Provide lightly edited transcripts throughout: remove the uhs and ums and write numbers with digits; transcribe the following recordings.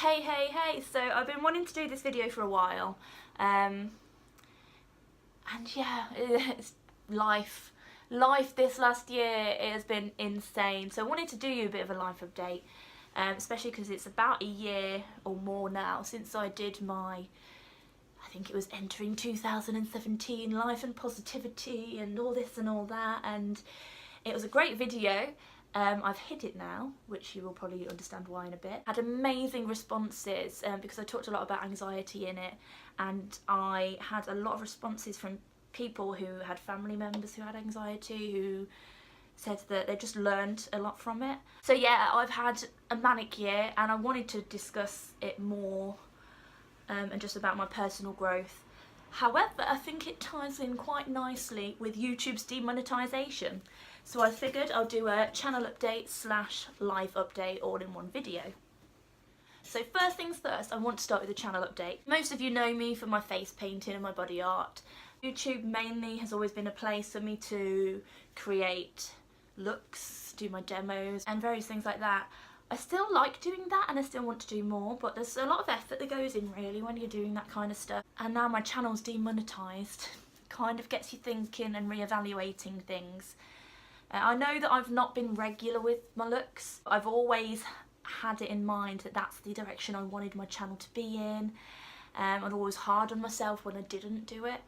Hey, so I've been wanting to do this video for a while, and yeah, it's life this last year, it has been insane, so I wanted to do you a bit of a life update, especially because it's about a year or more now since I did my, I think it was entering 2017, life and positivity and all this and all that, and it was a great video. I've hid it now, which you will probably understand why in a bit. Had amazing responses because I talked a lot about anxiety in it, and I had a lot of responses from people who had family members who had anxiety, who said that they just learned a lot from it. So yeah, I've had a manic year and I wanted to discuss it more and just about my personal growth. However, I think it ties in quite nicely with YouTube's demonetization. So I figured I'll do a channel update / life update all in one video. So first things first, I want to start with a channel update. Most of you know me for my face painting and my body art. YouTube mainly has always been a place for me to create looks, do my demos and various things like that. I still like doing that and I still want to do more, but there's a lot of effort that goes in really when you're doing that kind of stuff. And now my channel's demonetized, kind of gets you thinking and re-evaluating things. I know that I've not been regular with my looks. I've always had it in mind that that's the direction I wanted my channel to be in. I'd always hard on myself when I didn't do it.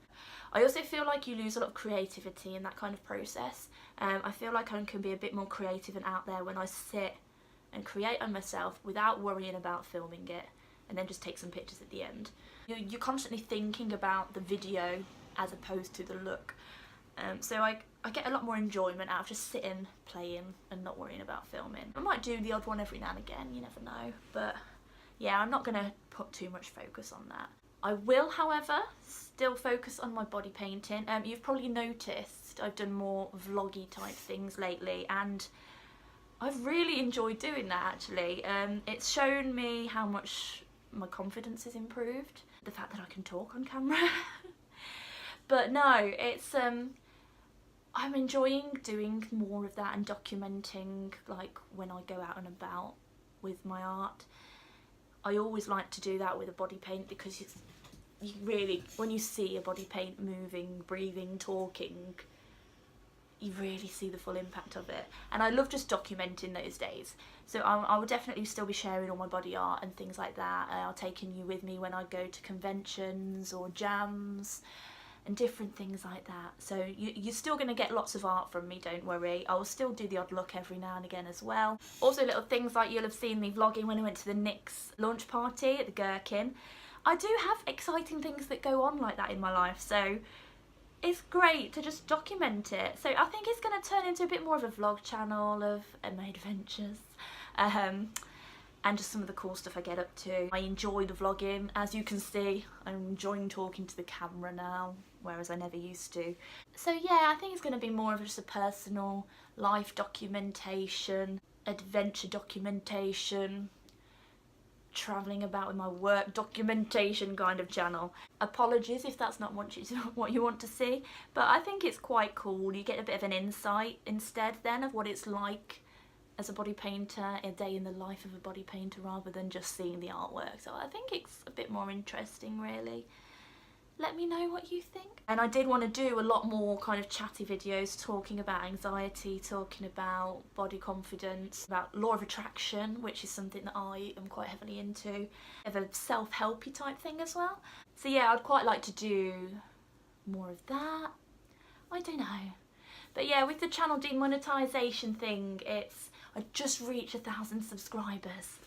I also feel like you lose a lot of creativity in that kind of process. I feel like I can be a bit more creative and out there when I sit and create on myself without worrying about filming it and then just take some pictures at the end. You're constantly thinking about the video as opposed to the look. So I get a lot more enjoyment out of just sitting, playing and not worrying about filming. I might do the odd one every now and again, you never know, but yeah, I'm not going to put too much focus on that. I will, however, still focus on my body painting. You've probably noticed I've done more vloggy type things lately, and I've really enjoyed doing that actually. It's shown me how much my confidence has improved, the fact that I can talk on camera. But no, it's I'm enjoying doing more of that and documenting, like when I go out and about with my art. I always like to do that with a body paint because you really, when you see a body paint moving, breathing, talking, you really see the full impact of it. And I love just documenting those days. So I will definitely still be sharing all my body art and things like that. I'll taking you with me when I go to conventions or jams and different things like that. So you're still going to get lots of art from me, don't worry. I will still do the odd look every now and again as well. Also little things like you'll have seen me vlogging when I went to the NYX launch party at the Gherkin. I do have exciting things that go on like that in my life, so it's great to just document it. So I think it's going to turn into a bit more of a vlog channel of my adventures. And just some of the cool stuff I get up to. I enjoy the vlogging. As you can see, I'm enjoying talking to the camera now, whereas I never used to. So yeah, I think it's going to be more of just a personal life documentation, adventure documentation, travelling about with my work documentation kind of channel. Apologies if that's not what you want to see, but I think it's quite cool. You get a bit of an insight instead then of what it's like as a body painter, a day in the life of a body painter, rather than just seeing the artwork. So I think it's a bit more interesting really. Let me know what you think. And I did want to do a lot more kind of chatty videos talking about anxiety, talking about body confidence, about law of attraction, which is something that I am quite heavily into, of a self-helpy type thing as well. So yeah, I'd quite like to do more of that. I don't know. But yeah, with the channel demonetization thing, I just reached 1,000 subscribers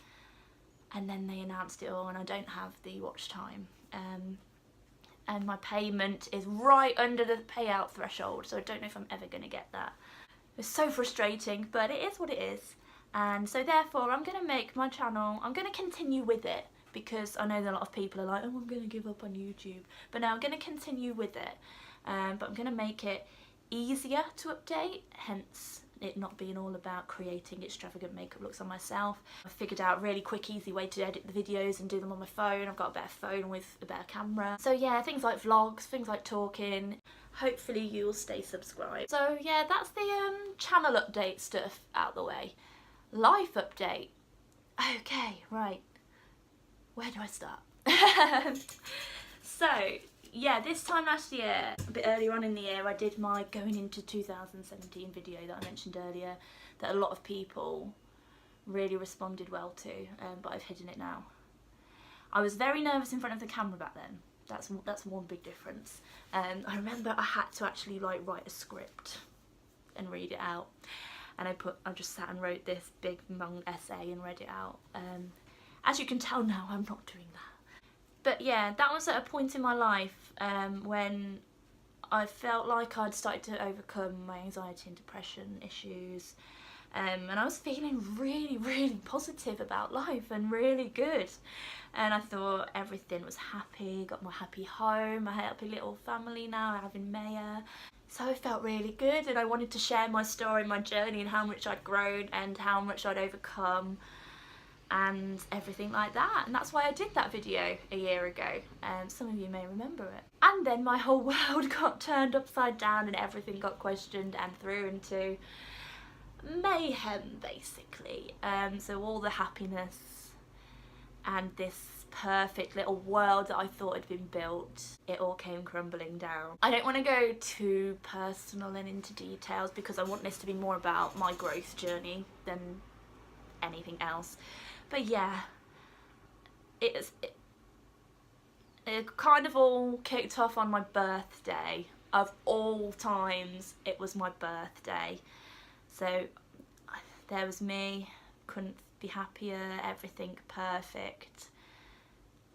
and then they announced it all and I don't have the watch time. And my payment is right under the payout threshold, so I don't know if I'm ever going to get that. It's so frustrating, but it is what it is. And so therefore I'm going to make my channel, I'm going to continue with it because I know that a lot of people are like, oh, I'm going to give up on YouTube. But no, I'm going to continue with it. But I'm going to make it easier to update, hence it not being all about creating extravagant makeup looks on myself. I figured out a really quick, easy way to edit the videos and do them on my phone. I've got a better phone with a better camera. So yeah, things like vlogs, things like talking. Hopefully you'll stay subscribed. So yeah, that's the channel update stuff out the way. Life update. Okay, right. where do I start? So yeah, this time last year, a bit earlier on in the year, I did my going into 2017 video that I mentioned earlier, that a lot of people really responded well to, but I've hidden it now. I was very nervous in front of the camera back then. That's one big difference. I remember I had to actually like write a script and read it out, and I just sat and wrote this big long essay and read it out. As you can tell now, I'm not doing that. But yeah, that was at a point in my life when I felt like I'd started to overcome my anxiety and depression issues, and I was feeling really, really positive about life and really good. And I thought everything was happy, got my happy home, I had a happy little family now, I have in Maya. So I felt really good, and I wanted to share my story, my journey, and how much I'd grown and how much I'd overcome and everything like that. And that's why I did that video a year ago. Some of you may remember it. And then my whole world got turned upside down and everything got questioned and threw into mayhem, basically. So all the happiness and this perfect little world that I thought had been built, it all came crumbling down. I don't want to go too personal and into details because I want this to be more about my growth journey than anything else. But yeah, it kind of all kicked off on my birthday. Of all times, it was my birthday. So there was me, couldn't be happier, everything perfect.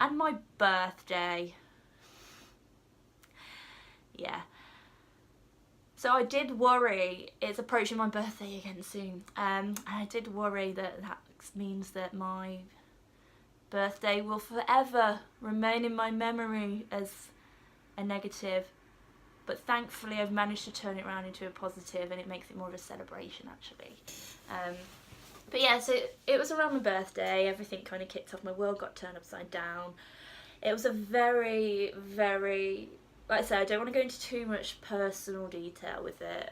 And my birthday. Yeah. So I did worry, it's approaching my birthday again soon, and I did worry that that means that my birthday will forever remain in my memory as a negative, but thankfully I've managed to turn it around into a positive, and it makes it more of a celebration actually. But yeah, so it was around my birthday, everything kind of kicked off, my world got turned upside down. It was a very, very, like I said, I don't want to go into too much personal detail with it.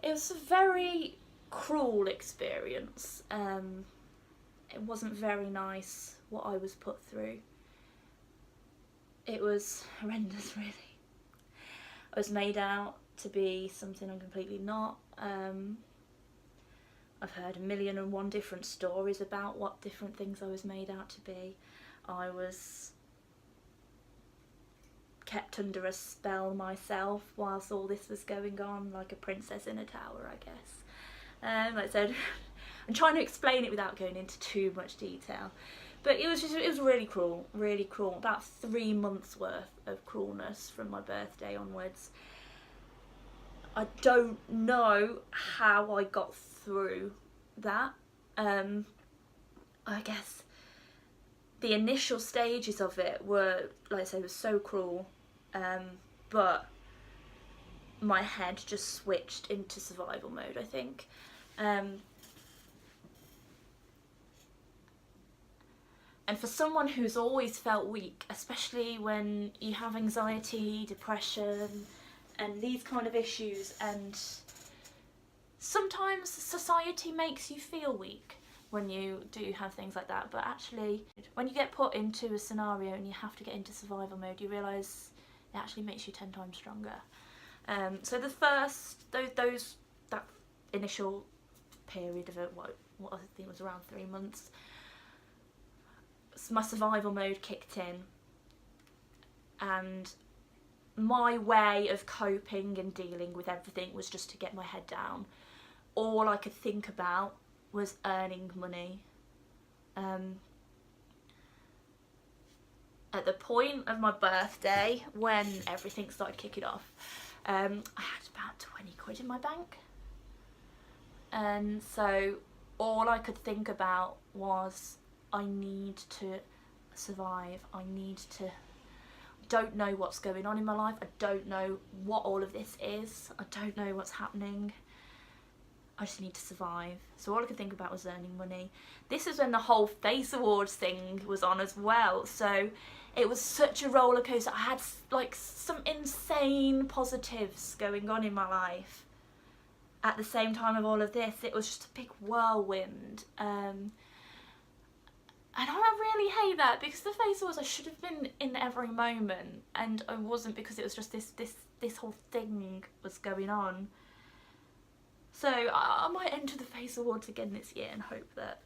It was a very cruel experience. It wasn't very nice what I was put through. It was horrendous, really. I was made out to be something I'm completely not. I've heard 1,000,001 different stories about what different things I was made out to be. I was kept under a spell myself whilst all this was going on, like a princess in a tower, I guess. Like I said, I'm trying to explain it without going into too much detail, but it was really cruel, really cruel. About 3 months worth of cruelness from my birthday onwards. I don't know how I got through that. I guess the initial stages of it were, like I say, was so cruel, but my head just switched into survival mode, I think. And for someone who's always felt weak, especially when you have anxiety, depression, and these kind of issues, and sometimes society makes you feel weak when you do have things like that, but actually when you get put into a scenario and you have to get into survival mode, you realise it actually makes you 10 times stronger. So the first, that initial period of it, what I think was around 3 months, my survival mode kicked in, and my way of coping and dealing with everything was just to get my head down. All I could think about was earning money. At the point of my birthday, when everything started kicking off, I had about 20 quid in my bank. And so all I could think about was, I need to survive, don't know what's going on in my life, I don't know what all of this is, I don't know what's happening, I just need to survive. So all I could think about was earning money. This is when the whole Face Awards thing was on as well, so it was such a roller coaster. I had like some insane positives going on in my life at the same time of all of this. It was just a big whirlwind. And that because the face was I should have been in every moment, and I wasn't because it was just this whole thing was going on. So I might enter the Face Awards again this year and hope that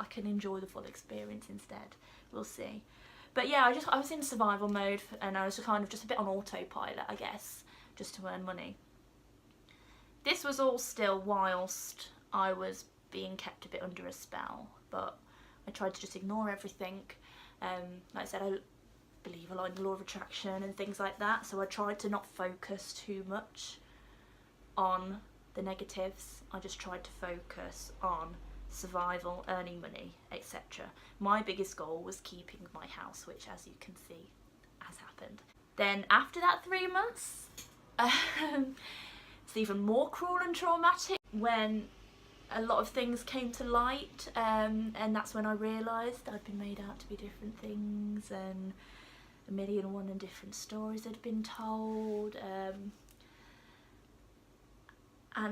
I can enjoy the full experience instead. We'll see. But yeah, I was in survival mode and I was kind of just a bit on autopilot, I guess, just to earn money. This was all still whilst I was being kept a bit under a spell, but I tried to just ignore everything. Like I said, I believe a lot in the law of attraction and things like that, so I tried to not focus too much on the negatives. I just tried to focus on survival, earning money, etc. My biggest goal was keeping my house, which, as you can see, has happened. Then after that 3 months, it's even more cruel and traumatic when a lot of things came to light, and that's when I realised I'd been made out to be different things, and 1,000,001 and different stories had been told, and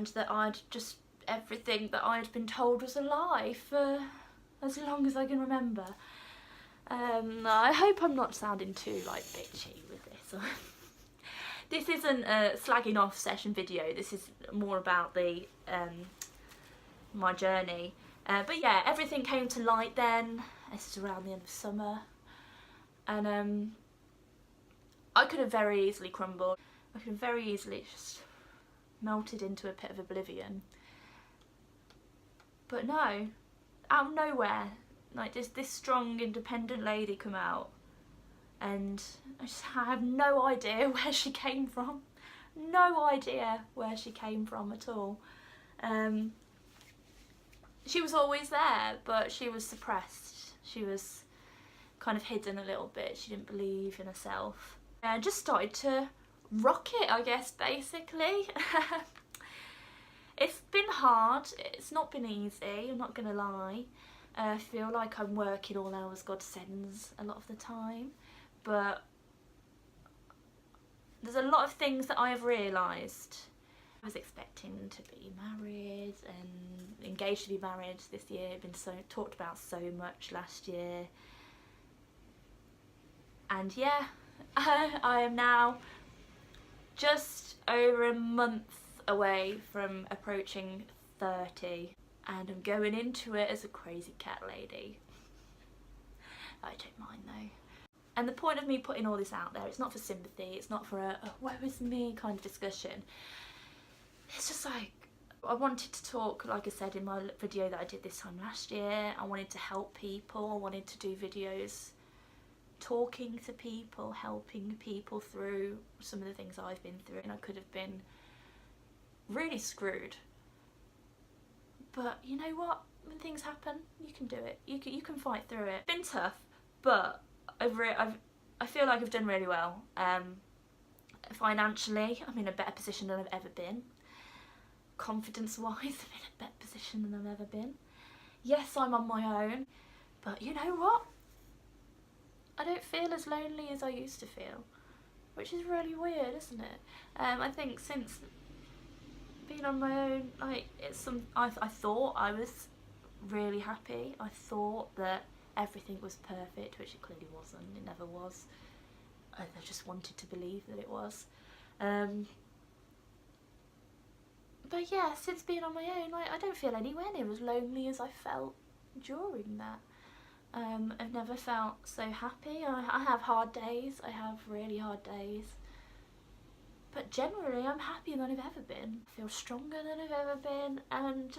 that everything that I'd been told was a lie for as long as I can remember. I hope I'm not sounding too bitchy with this. This isn't a slagging off session video, this is more about the my journey. But yeah, everything came to light then. This is around the end of summer, and I could have very easily crumbled. I could have very easily just melted into a pit of oblivion. But no, out of nowhere, this strong, independent lady come out, and I have no idea where she came from. No idea where she came from at all. She was always there, but she was suppressed. She was kind of hidden a little bit. She didn't believe in herself. And just started to rock it, I guess, basically. It's been hard. It's not been easy, I'm not gonna lie. I feel like I'm working all hours God sends a lot of the time, but there's a lot of things that I have realised. I was expecting to be married and engaged to be married this year. It's been talked about so much last year. And yeah, I am now just over a month away from approaching 30, and I'm going into it as a crazy cat lady. I don't mind though. And the point of me putting all this out there, it's not for sympathy, it's not for a woe is me kind of discussion. It's just I wanted to talk, like I said in my video that I did this time last year, I wanted to help people, I wanted to do videos talking to people, helping people through some of the things I've been through, and I could have been really screwed. But you know what? When things happen, you can do it. You can fight through it. It's been tough, but I feel like I've done really well. Financially, I'm in a better position than I've ever been. Confidence-wise, I'm in a better position than I've ever been. Yes, I'm on my own, but you know what? I don't feel as lonely as I used to feel, which is really weird, isn't it? I think since being on my own, I thought I was really happy. I thought that everything was perfect, which it clearly wasn't. It never was. I just wanted to believe that it was. But yeah, since being on my own, I don't feel anywhere near as lonely as I felt during that. I've never felt so happy. I have hard days. I have really hard days. But generally, I'm happier than I've ever been. I feel stronger than I've ever been, and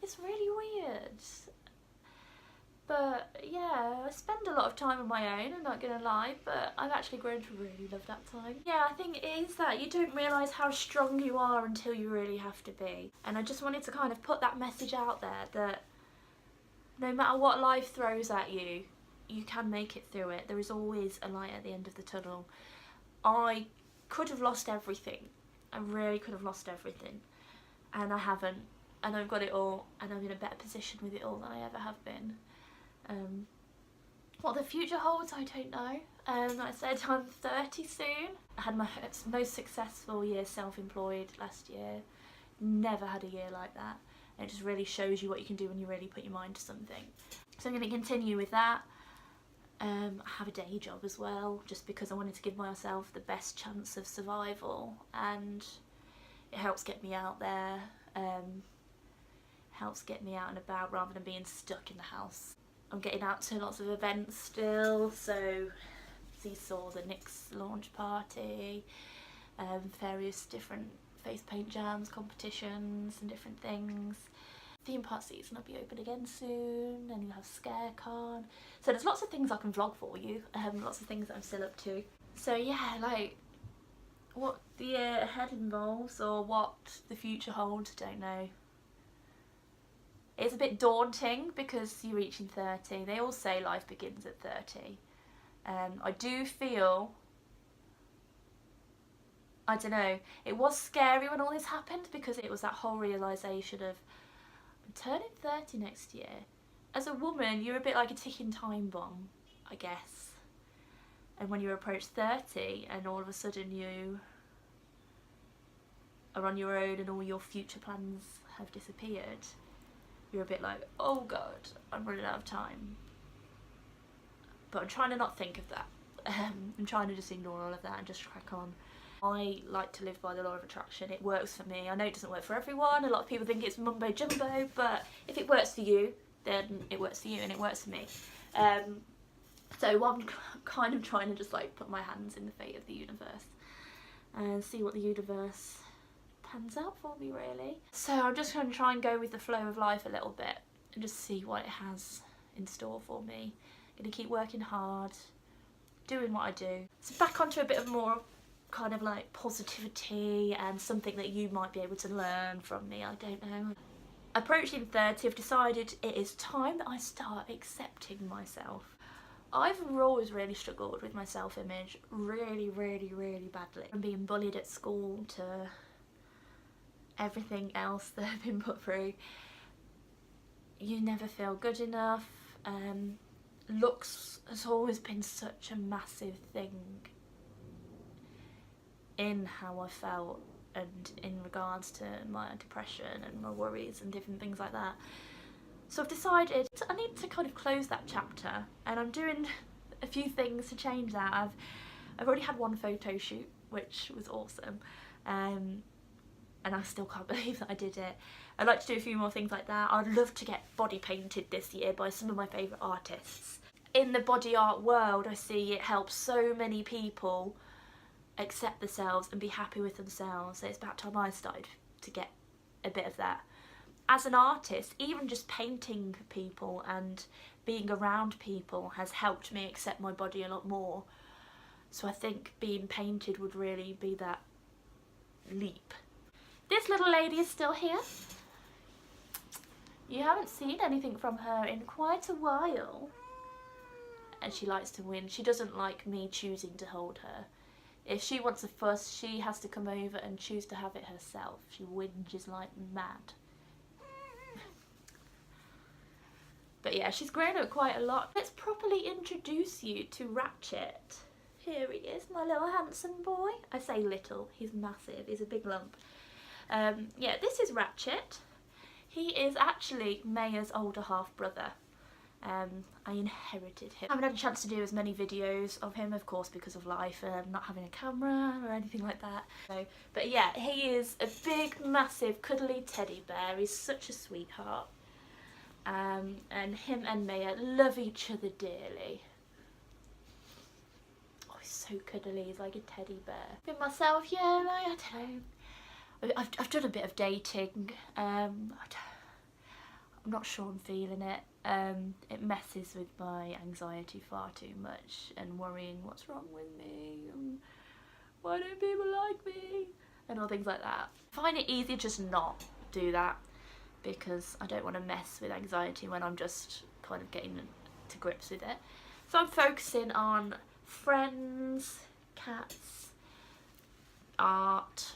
it's really weird. But yeah, I spend a lot of time on my own, I'm not gonna lie, but I've actually grown to really love that time. Yeah, I think it is that you don't realise how strong you are until you really have to be. And I just wanted to kind of put that message out there that no matter what life throws at you, you can make it through it. There is always a light at the end of the tunnel. I could have lost everything. I really could have lost everything. And I haven't. And I've got it all, and I'm in a better position with it all than I ever have been. What the future holds, I don't know. Like I said, I'm 30 soon. I had my most successful year self-employed last year. Never had a year like that. and it just really shows you what you can do when you really put your mind to something. So I'm going to continue with that. I have a day job as well, just because I wanted to give myself the best chance of survival, and it helps get me out there, helps get me out and about rather than being stuck in the house. I'm getting out to lots of events still, so you saw the NYX launch party, various different face paint jams, competitions and different things. Theme park season will be open again soon, and you'll have ScareCon. So there's lots of things I can vlog for you, lots of things that I'm still up to. So yeah, like what the year ahead involves or what the future holds, I don't know. It's a bit daunting because you're reaching 30. They all say life begins at 30. I do feel, I don't know, it was scary when all this happened because it was that whole realisation of I'm turning 30 next year. As a woman, you're a bit like a ticking time bomb, I guess. And when you approach 30 and all of a sudden you are on your own and all your future plans have disappeared, you're a bit like, oh god, I'm running out of time. But I'm trying to not think of that. I'm trying to just ignore all of that and just crack on. I like to live by the law of attraction. It works for me. I know it doesn't work for everyone. A lot of people think it's mumbo jumbo, but if it works for you, then it works for you, and it works for me. So I'm kind of trying to just like put my hands in the fate of the universe and see what the universe pans out for me, really. So I'm just going to try and go with the flow of life a little bit and just see what it has in store for me. I'm going to keep working hard, doing what I do. So back onto a bit of more kind of like positivity and something that you might be able to learn from me, I don't know. Approaching 30, I've decided it is time that I start accepting myself. I've always really struggled with my self-image, really badly. From being bullied at school to everything else that I've been put through. You never feel good enough. Looks has always been such a massive thing in how I felt and in regards to my depression and my worries and different things like that. So I've decided I need to kind of close that chapter, and I'm doing a few things to change that. I've already had one photo shoot, which was awesome, and I still can't believe that I did it. I'd like to do a few more things like that. I'd love to get body painted this year by some of my favourite artists. In the body art world, I see it helps so many people accept themselves and be happy with themselves. So it's about time I started to get a bit of that. As an artist, even just painting people and being around people has helped me accept my body a lot more. So I think being painted would really be that leap. This little lady is still here. You haven't seen anything from her in quite a while. And she likes to win. She doesn't like me choosing to hold her. If she wants a fuss, she has to come over and choose to have it herself. She whinges like mad. But yeah, she's grown up quite a lot. Let's properly introduce you to Ratchet. Here he is, my little handsome boy. I say little, he's massive, he's a big lump. Yeah, this is Ratchet. He is actually Maya's older half brother. I inherited him. I haven't had a chance to do as many videos of him, of course, because of life and not having a camera or anything like that. So, but yeah, he is a big, massive, cuddly teddy bear. He's such a sweetheart. And him and Maya love each other dearly. Oh, he's so cuddly. He's like a teddy bear. With myself, yeah, like, I don't know. I've done a bit of dating. I'm not sure I'm feeling it. It messes with my anxiety far too much and worrying what's wrong with me and why don't people like me and all things like that. I find it easier just not do that because I don't want to mess with anxiety when I'm just kind of getting to grips with it. So I'm focusing on friends, cats, art,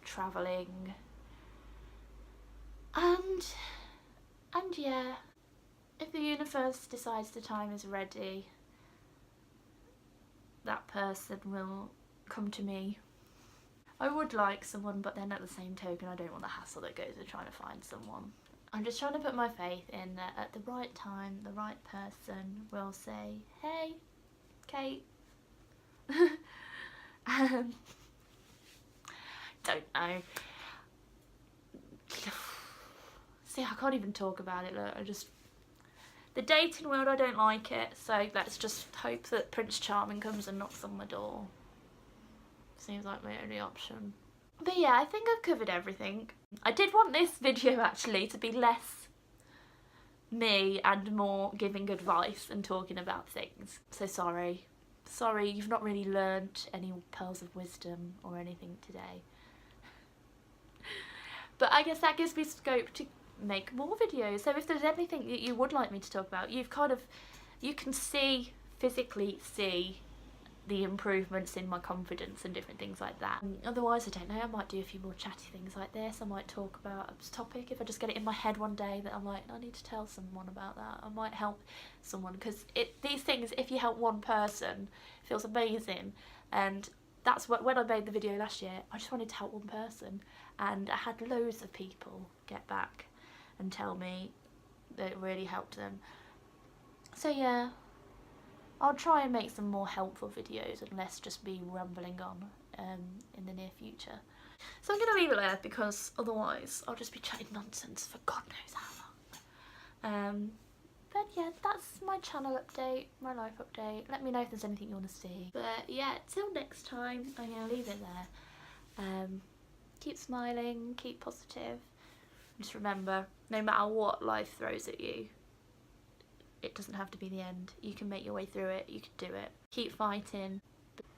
travelling, and yeah, if the universe decides the time is ready, that person will come to me. I would like someone, but then at the same token I don't want the hassle that goes with trying to find someone. I'm just trying to put my faith in that at the right time the right person will say, hey Kate. Don't know. See, I can't even talk about it. Look, the dating world, I don't like it, so let's just hope that Prince Charming comes and knocks on my door. Seems like my only option. But yeah, I think I've covered everything. I did want this video actually to be less me and more giving advice and talking about things. So sorry. Sorry, you've not really learnt any pearls of wisdom or anything today. But I guess that gives me scope to make more videos. So if there's anything that you would like me to talk about, you can physically see the improvements in my confidence and different things like that. Otherwise, I don't know, I might do a few more chatty things like this. I might talk about a topic if I just get it in my head one day that I'm like, I need to tell someone about that. I might help someone, because these things, if you help one person, it feels amazing. And that's what, when I made the video last year, I just wanted to help one person, and I had loads of people get back and tell me that it really helped them. So yeah, I'll try and make some more helpful videos and less just be rambling on in the near future. So I'm going to leave it there, because otherwise I'll just be chatting nonsense for God knows how long. But yeah, that's my channel update, my life update. Let me know if there's anything you want to see. But yeah, till next time, I'm going to leave it there. Keep smiling, keep positive. Just remember, no matter what life throws at you, it doesn't have to be the end. You can make your way through it, you can do it. Keep fighting.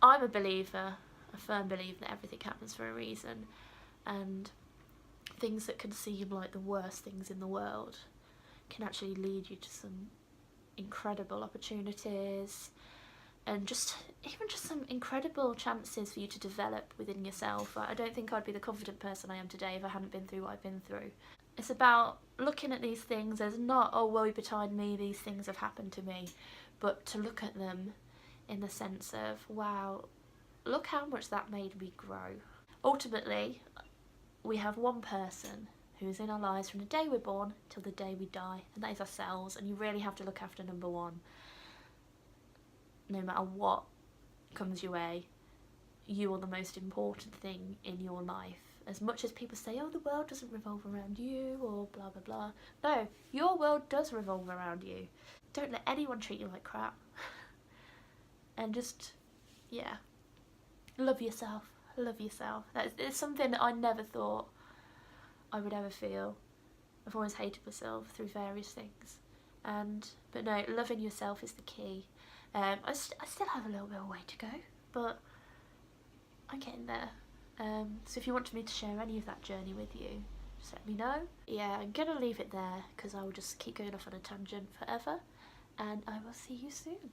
I'm a believer, a firm believer, that everything happens for a reason, and things that can seem like the worst things in the world can actually lead you to some incredible opportunities, and even just some incredible chances for you to develop within yourself. I don't think I'd be the confident person I am today if I hadn't been through what I've been through. It's about looking at these things as not, oh, woe betide me, these things have happened to me, but to look at them in the sense of, wow, look how much that made me grow. Ultimately, we have one person who is in our lives from the day we're born till the day we die, and that is ourselves, and you really have to look after number one. No matter what comes your way, you are the most important thing in your life. As much as people say, oh, the world doesn't revolve around you, or blah blah blah. No, your world does revolve around you. Don't let anyone treat you like crap. And just, yeah, love yourself. Love yourself. It's something that I never thought I would ever feel. I've always hated myself through various things. But no, loving yourself is the key. I still have a little bit of way to go, but I'm getting there. So if you want me to share any of that journey with you, just let me know. Yeah, I'm gonna leave it there, because I will just keep going off on a tangent forever, and I will see you soon.